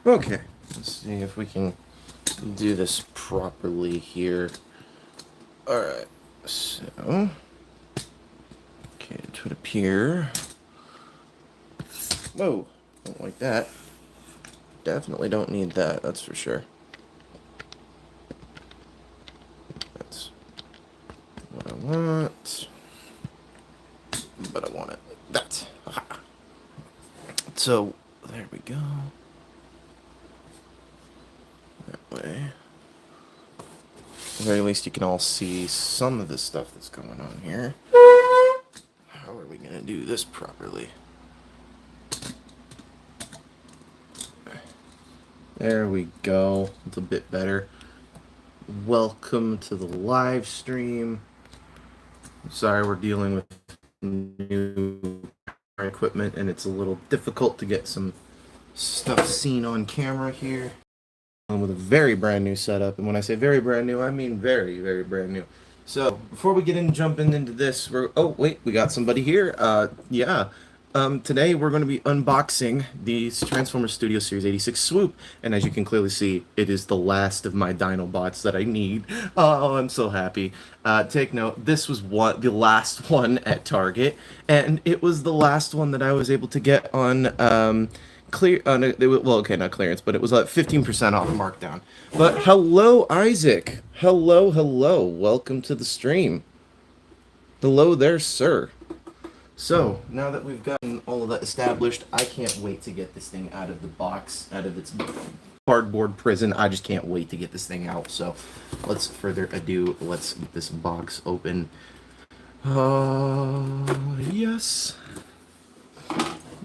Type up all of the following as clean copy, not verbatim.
Okay, let's see if we can do this properly here. Alright, so, okay, to it appear. Whoa, don't like that. Definitely don't need that, that's for sure. That's what I want. But I want it like that. Aha. So, there we go. That way. At the very least, you can all see some of the stuff that's going on here. How are we going to do this properly? There we go. It's a bit better. Welcome to the live stream. Sorry, we're dealing with new equipment and it's a little difficult to get some stuff seen on camera here. With a very brand new setup, and when I say very brand new, I mean very, very brand new. So before we get in jumping into this, we got somebody here. Today we're going to be unboxing the Transformers Studio Series 86 Swoop, and as you can clearly see, it is the last of my Dinobots that I need. Oh, I'm so happy. Take note, this was the last one at Target, and it was the last one that I was able to get on not clearance, but it was like 15% off markdown. But hello, Isaac. Hello. Welcome to the stream. Hello there, sir. So, now that we've gotten all of that established, I can't wait to get this thing out of the box, out of its cardboard prison. I just can't wait to get this thing out. So, let's further ado, let's get this box open. Yes.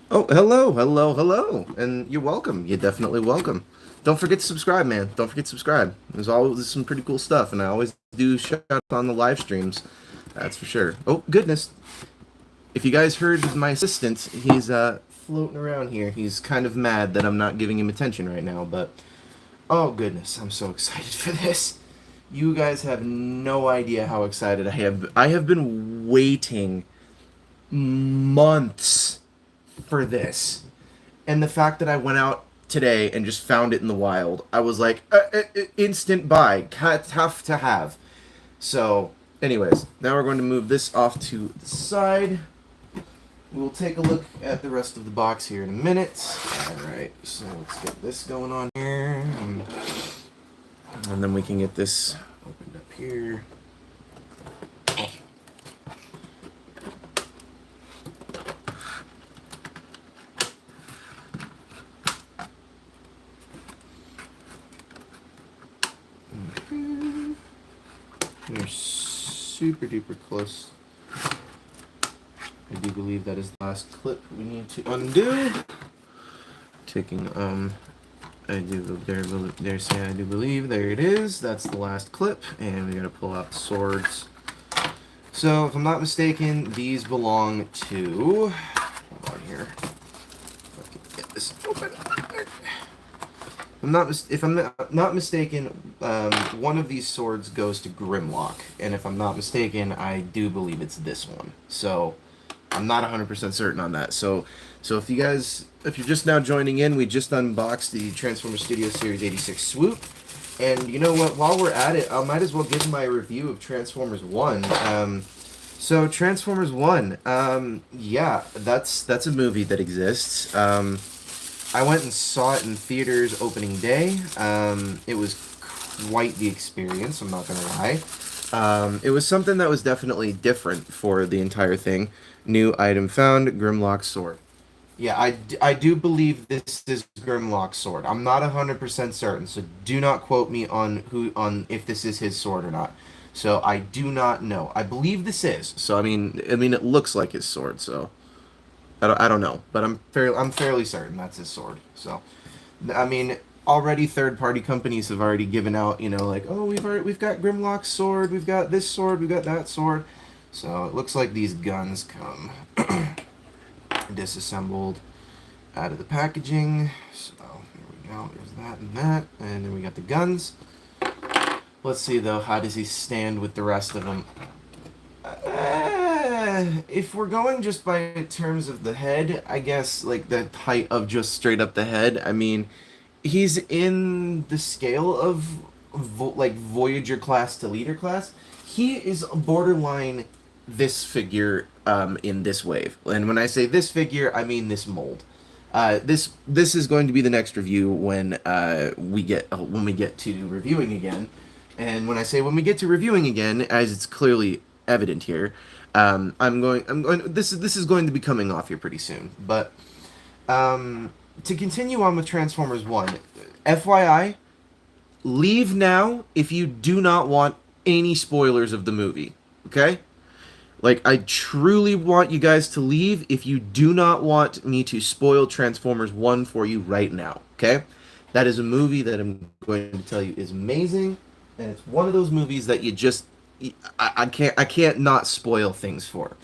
Oh, hello, and you're welcome. You're definitely welcome. Don't forget to subscribe, man. Don't forget to subscribe. There's always some pretty cool stuff, and I always do shout outs on the live streams. That's for sure. Oh, goodness. If you guys heard my assistant, he's floating around here. He's kind of mad that I'm not giving him attention right now, but oh, goodness. I'm so excited for this. You guys have no idea how excited I have. I have been waiting months for this, and the fact that I went out today and just found it in the wild, I was like, instant buy, tough to have. So anyways, now we're going to move this off to the side. We'll take a look at the rest of the box here in a minute. Alright, so let's get this going on here, and then we can get this opened up here. We're super duper close. I do believe that is the last clip we need to undo. Taking I do believe there it is. That's the last clip, and we gotta pull out the swords. So if I'm not mistaken, these belong to, hold on here, if I can get this open. If I'm not mistaken, one of these swords goes to Grimlock, and if I'm not mistaken, I do believe it's this one. So I'm not 100% certain on that. So if you're just now joining in, we just unboxed the Transformers Studio Series 86 Swoop, and you know what? While we're at it, I might as well give my review of Transformers 1. So Transformers 1, yeah, that's a movie that exists. I went and saw it in theaters opening day. It was quite the experience, I'm not going to lie. It was something that was definitely different for the entire thing. New item found, Grimlock's sword. Yeah, I do believe this is Grimlock's sword. I'm not 100% certain, so do not quote me on if this is his sword or not. So I do not know. I believe this is. So I mean it looks like his sword, so I don't know, but I'm fairly certain that's his sword. So, I mean, already third-party companies have already given out, like, oh, we've got Grimlock's sword, we've got this sword, we've got that sword. So it looks like these guns come disassembled out of the packaging. So here we go. There's that and that, and then we got the guns. Let's see though, how does he stand with the rest of them? If we're going just by terms of the head, I guess, like the height of just straight up the head, I mean, he's in the scale of like Voyager class to leader class. He is borderline this figure in this wave, and when I say this figure, I mean this mold. This is going to be the next review when we get to reviewing again, and when I say when we get to reviewing again, as it's clearly evident here, I'm going. This is going to be coming off here pretty soon, but to continue on with Transformers 1, FYI, leave now if you do not want any spoilers of the movie. Okay? Like, I truly want you guys to leave if you do not want me to spoil Transformers 1 for you right now. Okay? That is a movie that I'm going to tell you is amazing, and it's one of those movies that you just. I can't not spoil things for.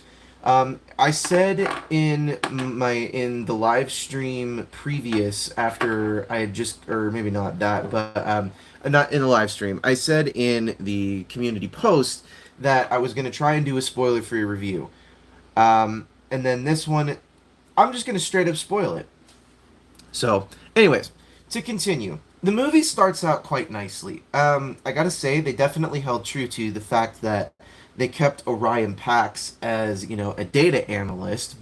I said in the live stream previous after I had just, or maybe not that, but not in the live stream. I said in the community post that I was going to try and do a spoiler-free review. And then this one, I'm just going to straight up spoil it. So, anyways, to continue, the movie starts out quite nicely. I gotta say, they definitely held true to the fact that they kept Orion Pax as, you know, a data analyst.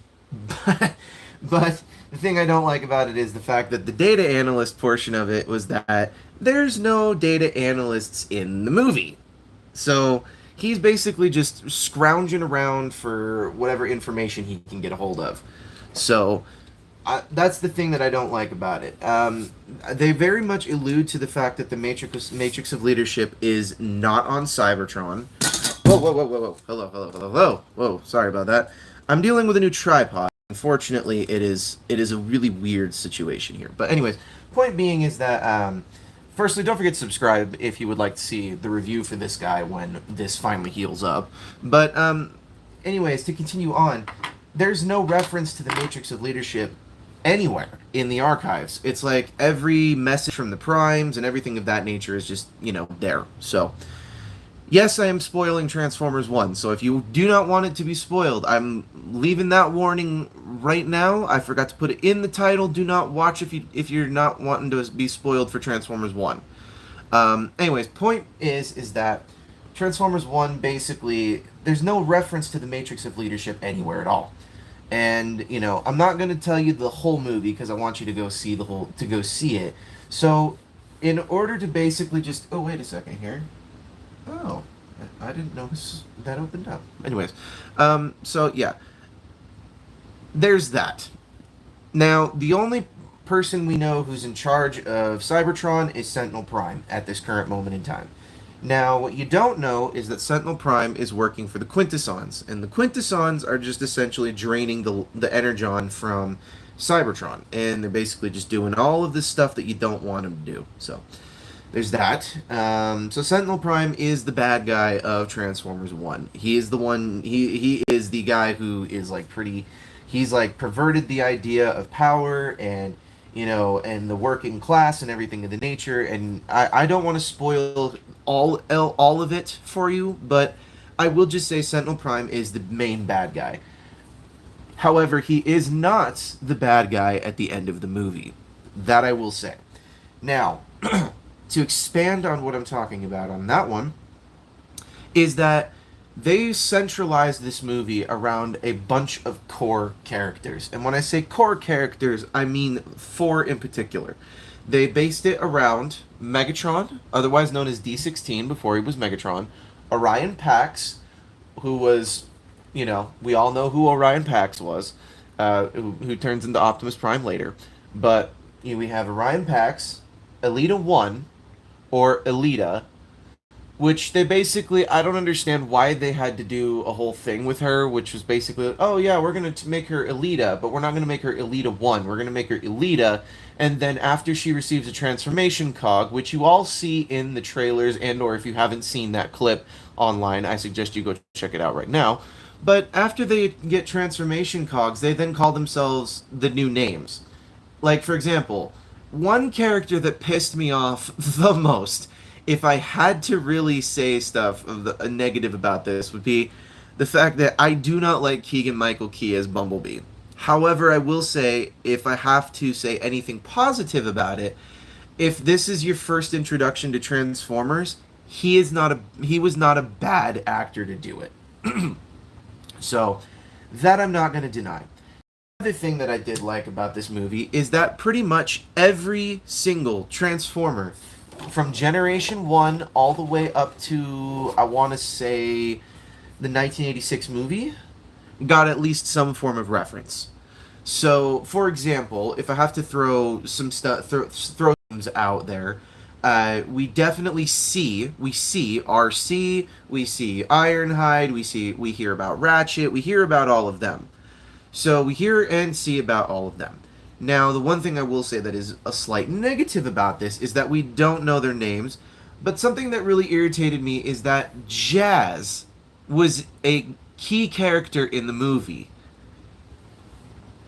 But the thing I don't like about it is the fact that the data analyst portion of it was that there's no data analysts in the movie. So he's basically just scrounging around for whatever information he can get a hold of. So that's the thing that I don't like about it. They very much allude to the fact that the Matrix of Leadership is not on Cybertron. Whoa, whoa, whoa, whoa, whoa. Hello, hello, hello, hello. Whoa, sorry about that. I'm dealing with a new tripod. Unfortunately, it is a really weird situation here. But anyways, point being is that, firstly, don't forget to subscribe if you would like to see the review for this guy when this finally heals up. But, anyways, to continue on, there's no reference to the Matrix of Leadership anywhere in the archives. It's like every message from the primes and everything of that nature is just, you know, there. So, yes, I am spoiling Transformers 1. So if you do not want it to be spoiled, I'm leaving that warning right now. I forgot to put it in the title. Do not watch if you're not wanting to be spoiled for Transformers 1. Anyways, point is that Transformers 1 basically there's no reference to the Matrix of Leadership anywhere at all. And, you know, I'm not going to tell you the whole movie because I want you to go see it. So, in order to basically just... Oh, wait a second here. Oh, I didn't notice that opened up. Anyways, so, yeah. There's that. Now, the only person we know who's in charge of Cybertron is Sentinel Prime at this current moment in time. Now, what you don't know is that Sentinel Prime is working for the Quintessons, and the Quintessons are just essentially draining the energon from Cybertron, and they're basically just doing all of this stuff that you don't want them to do. So, there's that. So Sentinel Prime is the bad guy of Transformers 1. He is the one, he is the guy who is like he's like perverted the idea of power and you know, and the working class and everything of the nature. And I don't want to spoil all of it for you, but I will just say Sentinel Prime is the main bad guy. However, he is not the bad guy at the end of the movie. That I will say. Now, to expand on what I'm talking about on that one, is that they centralized this movie around a bunch of core characters. And when I say core characters, I mean 4 in particular. They based it around Megatron, otherwise known as D-16 before he was Megatron, Orion Pax, who was, you know, we all know who Orion Pax was, who turns into Optimus Prime later. But you know, we have Orion Pax, Elita 1, or Elita, which they basically, I don't understand why they had to do a whole thing with her, which was basically, oh yeah, we're going to make her Elita, but we're not going to make her Elita 1. We're going to make her Elita, and then after she receives a transformation cog, which you all see in the trailers, and or if you haven't seen that clip online, I suggest you go check it out right now. But after they get transformation cogs, they then call themselves the new names. Like, for example, one character that pissed me off the most, if I had to really say stuff a negative about this, would be the fact that I do not like Keegan-Michael Key as Bumblebee. However, I will say, if I have to say anything positive about it, if this is your first introduction to Transformers, he was not a bad actor to do it. So that I'm not going to deny. Other thing that I did like about this movie is that pretty much every single Transformer from Generation 1 all the way up to, I want to say, the 1986 movie got at least some form of reference. So, for example, if I have to throw some stuff, throw names out there, we see RC, we see Ironhide, we hear about Ratchet, we hear about all of them. So we hear and see about all of them. Now, the one thing I will say that is a slight negative about this is that we don't know their names, but something that really irritated me is that Jazz was a key character in the movie.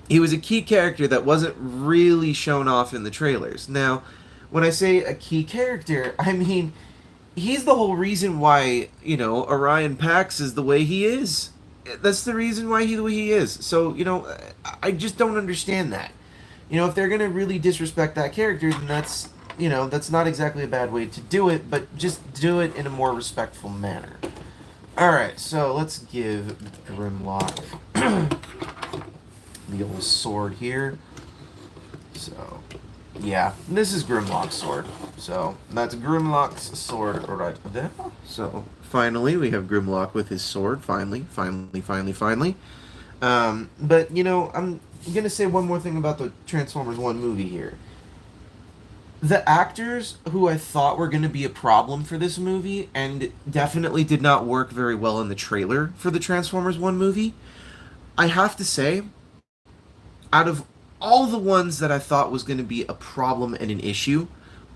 He was a key character that wasn't really shown off in the trailers. Now, when I say a key character, I mean he's the whole reason why, Orion Pax is the way he is. That's the reason why the way he is. So, I just don't understand that. If they're gonna really disrespect that character, then that's not exactly a bad way to do it, but just do it in a more respectful manner. Alright, so let's give Grimlock the old sword here. So, yeah, this is Grimlock's sword. So, that's Grimlock's sword right there. So, finally, we have Grimlock with his sword. Finally. But, I'm going to say one more thing about the Transformers 1 movie here. The actors who I thought were going to be a problem for this movie, and definitely did not work very well in the trailer for the Transformers 1 movie, I have to say, out of all the ones that I thought was going to be a problem and an issue,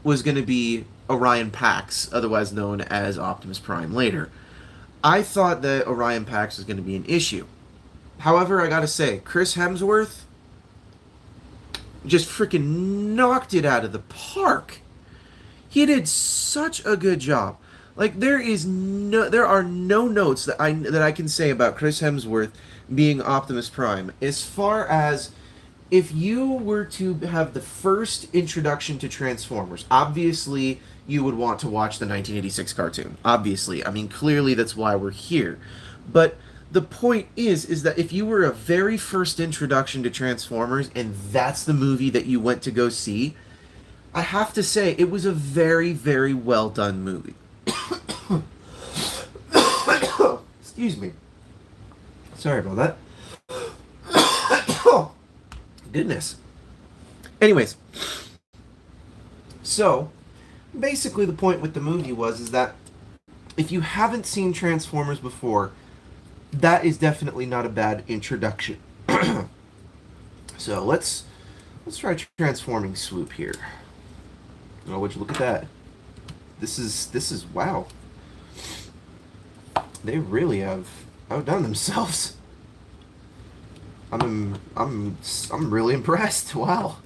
was going to be Orion Pax, otherwise known as Optimus Prime later. I thought that Orion Pax was going to be an issue. However, I gotta say, Chris Hemsworth just freaking knocked it out of the park. He did such a good job. Like, there are no notes that I can say about Chris Hemsworth being Optimus Prime. As far as if you were to have the first introduction to Transformers, obviously you would want to watch the 1986 cartoon. Obviously. I mean, clearly that's why we're here. But the point is that if you were a very first introduction to Transformers and that's the movie that you went to go see, I have to say it was a very, very well done movie. Excuse me. Sorry about that. Oh, goodness. Anyways, so basically the point with the movie is that if you haven't seen Transformers before, that is definitely not a bad introduction. So let's try transforming Swoop here. Oh, would you look at that? This is wow. They really have outdone themselves. I'm really impressed. Wow.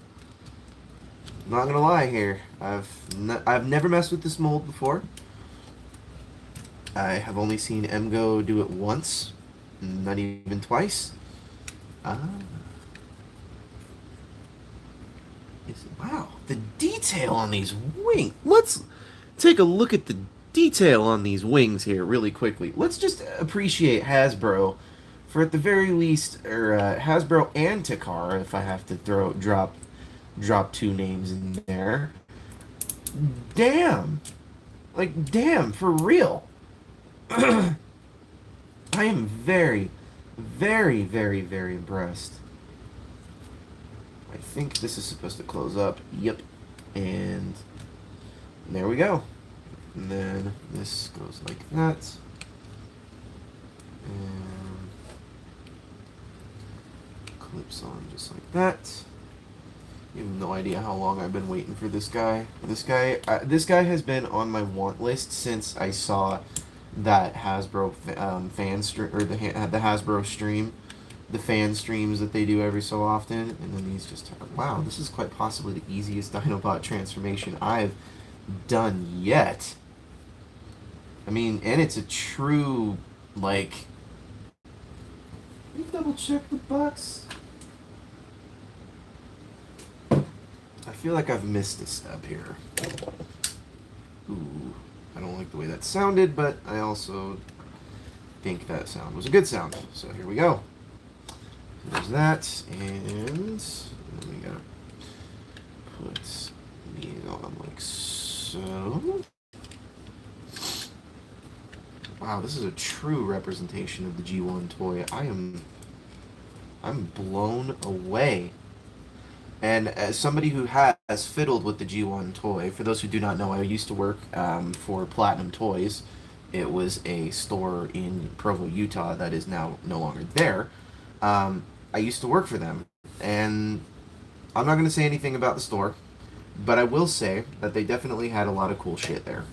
Not gonna lie here. I've never messed with this mold before. I have only seen Emgo do it once, not even twice. Wow, the detail on these wings. Let's take a look at the detail on these wings here really quickly. Let's just appreciate Hasbro for, at the very least, or Hasbro and Takara, if I have to drop two names in there. Damn. Like, damn, for real. I am very, very, very, very impressed. I think this is supposed to close up. Yep. And there we go. And then this goes like that. And clips on just like that. You have no idea how long I've been waiting for this guy. This guy has been on my want list since I saw that Hasbro fan stream, or the Hasbro stream, the fan streams that they do every so often, and then these just, wow, this is quite possibly the easiest Dinobot transformation I've done yet. I mean, and it's a true, like, let me double check the box. I feel like I've missed a step here. Ooh, I don't like the way that sounded, but I also think that sound was a good sound. So here we go. There's that, and then we gotta put these on like so. Wow, this is a true representation of the G1 toy. I'm blown away. And as somebody who has fiddled with the G1 toy, for those who do not know, I used to work for Platinum Toys. It was a store in Provo, Utah that is now no longer there. I used to work for them, and I'm not going to say anything about the store, but I will say that they definitely had a lot of cool shit there.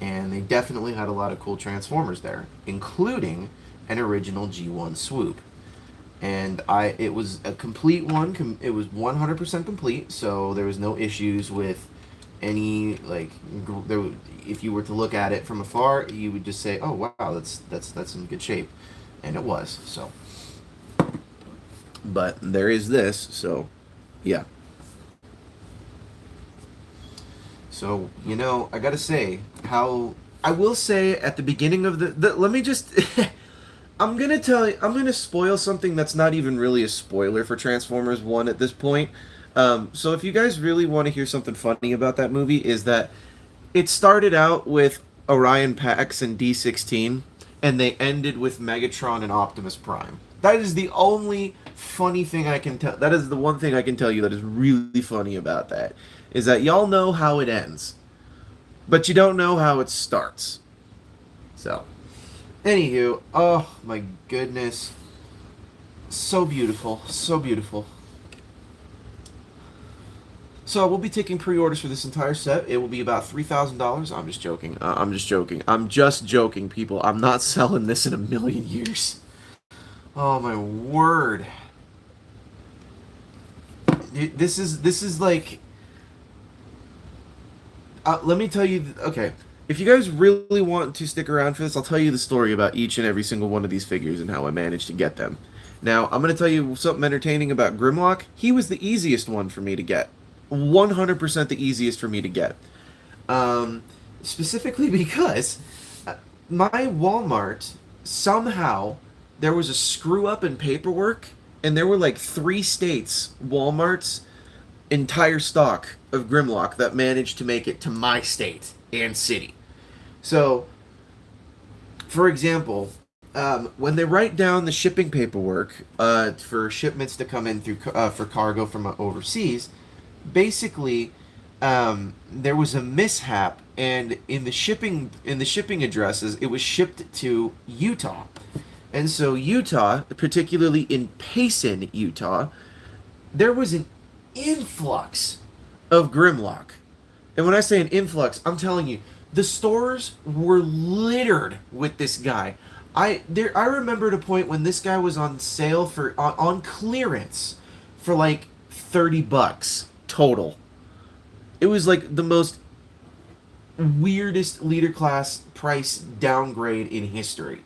And they definitely had a lot of cool Transformers there, including an original G1 Swoop. And it was a complete one. It was 100% complete, so there was no issues with any like. If you were to look at it from afar, you would just say, "Oh wow, that's in good shape," and it was. So, but there is this. So, yeah. So, I gotta say, how I will say at the beginning of let me just I'm gonna spoil something that's not even really a spoiler for Transformers 1 at this point. So if you guys really want to hear something funny about that movie, is that it started out with Orion Pax and D16, and they ended with Megatron and Optimus Prime. That is the only funny thing I can tell. That is the one thing I can tell you that is really funny about that. Is that y'all know how it ends, but you don't know how it starts. So, anywho, oh my goodness. So beautiful. So beautiful. So we'll be taking pre-orders for this entire set. It will be about $3,000. I'm just joking. I'm just joking. I'm just joking, people. I'm not selling this in a million years. Oh my word. This is like. Let me tell you. Okay, if you guys really want to stick around for this, I'll tell you the story about each and every single one of these figures and how I managed to get them. Now, I'm going to tell you something entertaining about Grimlock. He was the easiest one for me to get. 100% the easiest for me to get. Specifically because my Walmart, somehow, there was a screw up in paperwork, and there were like 3 states, Walmart's entire stock of Grimlock that managed to make it to my state and city. So, for example, when they write down the shipping paperwork for shipments to come in through for cargo from overseas, basically there was a mishap, and in the shipping addresses, it was shipped to Utah, and so Utah, particularly in Payson, Utah, there was an influx of Grimlock. And when I say an influx, I'm telling you, the stores were littered with this guy. I remembered a point when this guy was on sale for on clearance for like $30 total. It was like the most weirdest leader class price downgrade in history.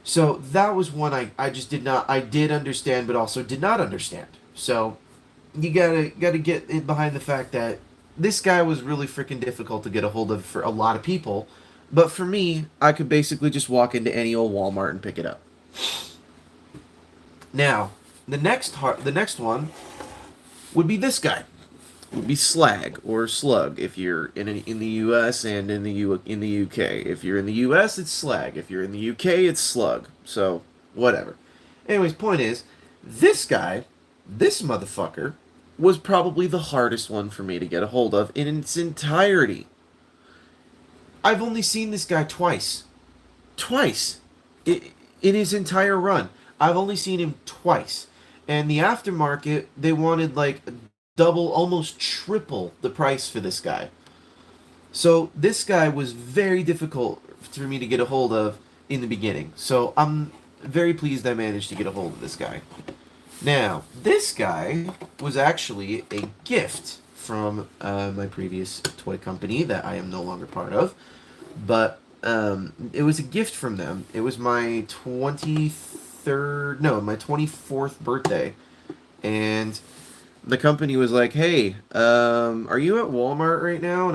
So that was one I just did not. I did understand, but also did not understand. So you gotta get in behind the fact that this guy was really freaking difficult to get a hold of for a lot of people, but for me, I could basically just walk into any old Walmart and pick it up. Now, the next one would be this guy. It would be Slag or Slug if you're in the U.S. and in the U.K. If you're in the U.S., it's Slag. If you're in the U.K., it's Slug. So whatever. Anyways, point is, this guy, this motherfucker, was probably the hardest one for me to get a hold of in its entirety. I've only seen this guy twice. Twice. In his entire run. I've only seen him twice. And the aftermarket, they wanted like double, almost triple the price for this guy. So this guy was very difficult for me to get a hold of in the beginning. So I'm very pleased I managed to get a hold of this guy. Now, this guy was actually a gift from my previous toy company that I am no longer part of. But it was a gift from them. It was my 24th birthday. And the company was like, "Hey, are you at Walmart right now?"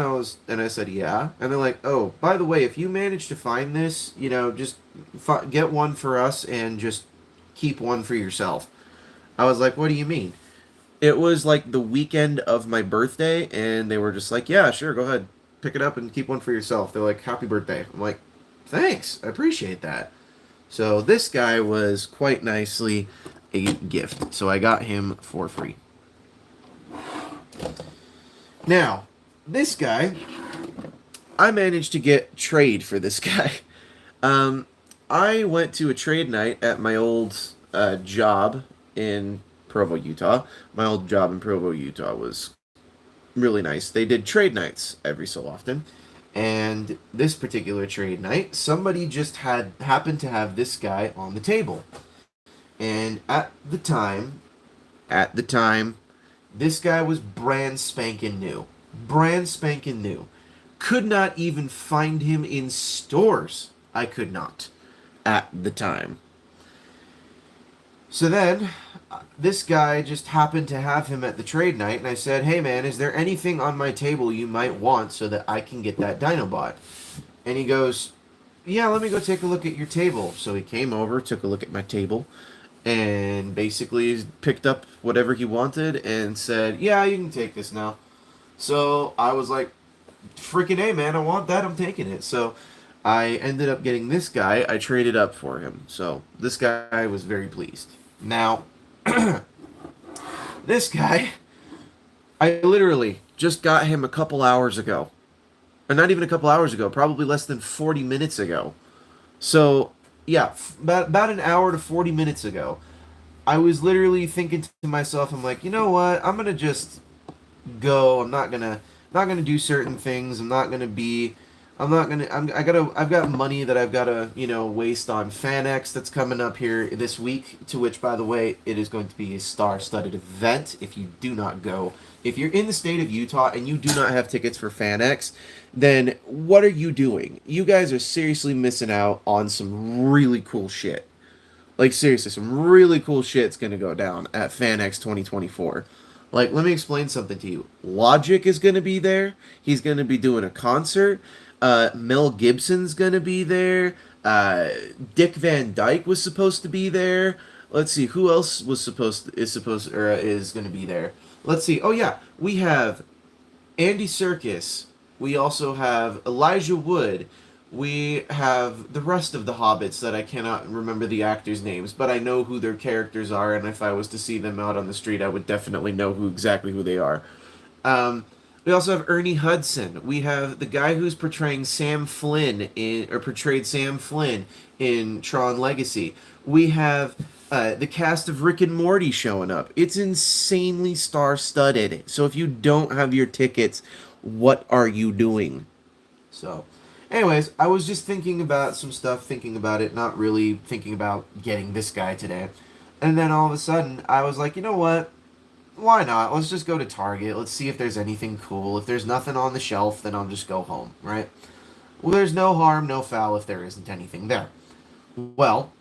And I said, "Yeah." And they're like, "Oh, by the way, if you manage to find this, just get one for us and just keep one for yourself." I was like, "What do you mean?" It was like the weekend of my birthday, and they were just like, "Yeah, sure, go ahead, pick it up and keep one for yourself." They're like, "Happy birthday." I'm like, "Thanks, I appreciate that." So this guy was quite nicely a gift. So I got him for free. Now, this guy, I managed to get trade for this guy. Um, I went to a trade night at my old job in Provo, Utah. My old job in Provo, Utah was really nice. They did trade nights every so often. And this particular trade night, somebody just had happened to have this guy on the table. And at the time, this guy was brand spanking new. Brand spanking new. Could not even find him in stores. I could not at the time. So then, this guy just happened to have him at the trade night, and I said, "Hey man, is there anything on my table you might want so that I can get that Dinobot?" And he goes, "Yeah, let me go take a look at your table." So he came over, took a look at my table, and basically picked up whatever he wanted and said, "Yeah, you can take this now." So I was like, "Freaking A, man, I want that, I'm taking it." So I ended up getting this guy. I traded up for him. So this guy was very pleased. Now, this guy, I literally just got him a couple hours ago. Or not even a couple hours ago, probably less than 40 minutes ago. So, yeah, about an hour to 40 minutes ago. I was literally thinking to myself, I'm like, you know what? I'm gonna just go. I'm not gonna do certain things. I've got money that I've gotta, waste on FanX that's coming up here this week, to which, by the way, it is going to be a star-studded event if you do not go. If you're in the state of Utah and you do not have tickets for FanX, then what are you doing? You guys are seriously missing out on some really cool shit. Like seriously, some really cool shit's gonna go down at FanX 2024. Like, let me explain something to you. Logic is gonna be there. He's gonna be doing a concert. Mel Gibson's gonna be there. Dick Van Dyke was supposed to be there. Let's see who else is gonna be there. Let's see. Oh yeah, we have Andy Serkis. We also have Elijah Wood. We have the rest of the hobbits that I cannot remember the actors' names, but I know who their characters are, and if I was to see them out on the street, I would definitely know exactly who they are. We also have Ernie Hudson. We have the guy who's portraying portrayed Sam Flynn in Tron Legacy. We have the cast of Rick and Morty showing up. It's insanely star-studded. So if you don't have your tickets, what are you doing? So, anyways, I was just thinking about some stuff, thinking about it, not really thinking about getting this guy today. And then all of a sudden, I was like, you know what? Why not? Let's just go to Target. Let's see if there's anything cool. If there's nothing on the shelf, then I'll just go home, right? Well, there's no harm, no foul if there isn't anything there. Well,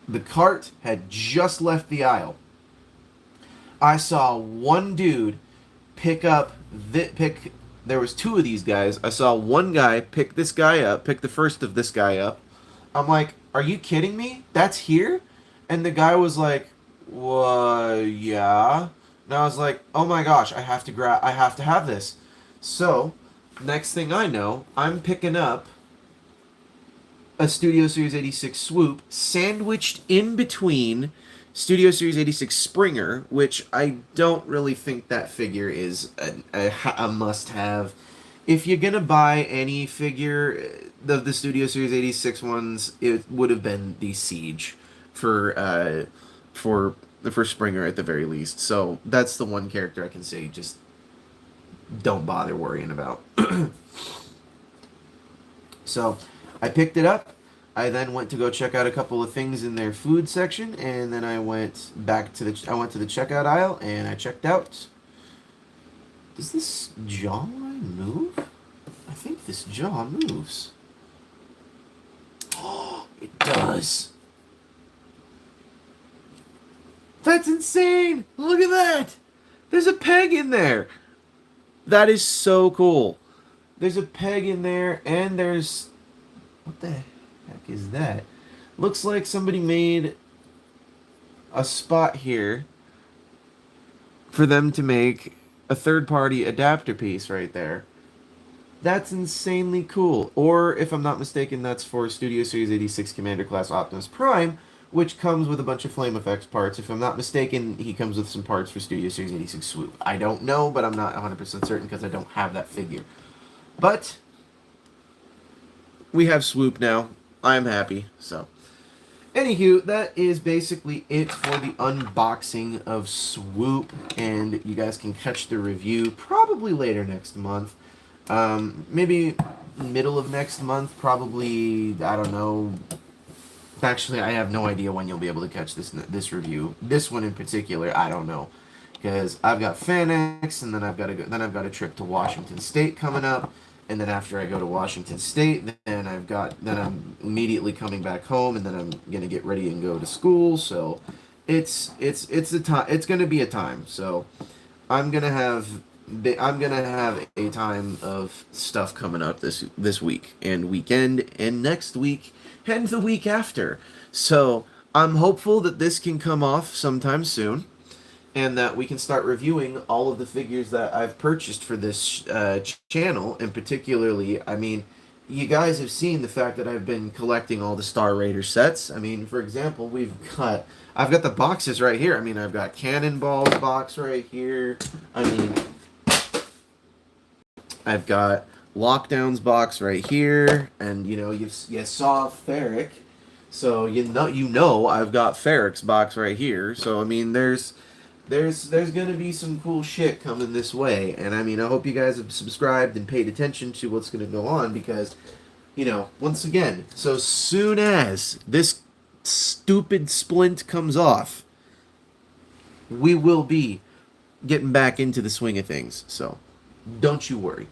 the cart had just left the aisle. I saw one dude pick up pick. There was two of these guys. I saw one guy pick this guy up, pick the first of this guy up. I'm like, "Are you kidding me? That's here?" And the guy was like, yeah." And I was like, "Oh my gosh, I have to have this." So, next thing I know, I'm picking up a Studio Series 86 Swoop sandwiched in between Studio Series 86 Springer, which I don't really think that figure is a must-have. If you're gonna buy any figure of the Studio Series 86 ones, it would have been the Siege for for Springer at the very least. So that's the one character I can say just don't bother worrying about. So I picked it up. I then went to go check out a couple of things in their food section, and then I went to the checkout aisle and I checked out. Does this jaw line move? I think this jaw moves. Oh, it does. That's insane! Look at that! There's a peg in there. That is so cool. There's a peg in there, and there's... What the heck is that? Looks like somebody made a spot here for them to make a third-party adapter piece right there. That's insanely cool. Or, if I'm not mistaken, that's for Studio Series 86 Commander Class Optimus Prime, which comes with a bunch of Flame Effects parts. If I'm not mistaken, he comes with some parts for Studio Series 86 Swoop. I don't know, but I'm not 100% certain because I don't have that figure. But we have Swoop now. I'm happy, so... Anywho, that is basically it for the unboxing of Swoop, and you guys can catch the review probably later next month. Maybe middle of next month, probably, I don't know. Actually, I have no idea when you'll be able to catch this review. This one in particular, I don't know, because I've got FanX, and then I've got a trip to Washington State coming up. And then after I go to Washington State, then I'm immediately coming back home, and then I'm gonna get ready and go to school. So, it's gonna be a time. So, I'm gonna have a time of stuff coming up this week and weekend and next week and the week after. So, I'm hopeful that this can come off sometime soon, and that we can start reviewing all of the figures that I've purchased for this channel. And particularly, I mean, you guys have seen the fact that I've been collecting all the Star Raider sets. I mean, for example, I've got the boxes right here. I mean, I've got Cannonball's box right here. I mean, I've got Lockdown's box right here. And, you know, you saw Ferric. So, you know I've got Ferric's box right here. So, I mean, there's gonna be some cool shit coming this way, and I mean, I hope you guys have subscribed and paid attention to what's gonna go on, because, you know, once again, so soon as this stupid splint comes off, we will be getting back into the swing of things, so don't you worry.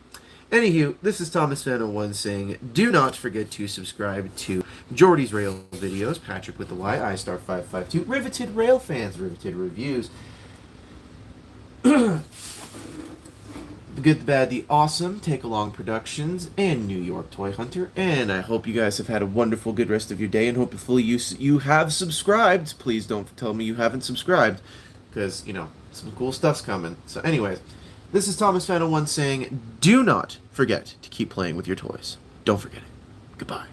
Anywho, this is Thomas Fan01 saying, do not forget to subscribe to Jordy's Rail videos, Patrick with the Y, iStar552, Riveted Rail Fans, Riveted Reviews, The Good, the Bad, the Awesome, Take Along Productions, and New York Toy Hunter. And I hope you guys have had a wonderful, good rest of your day, and hopefully you have subscribed. Please don't tell me you haven't subscribed, because, you know, some cool stuff's coming. So anyways, this is Thomas Fan01 saying, do not forget to keep playing with your toys. Don't forget it. Goodbye.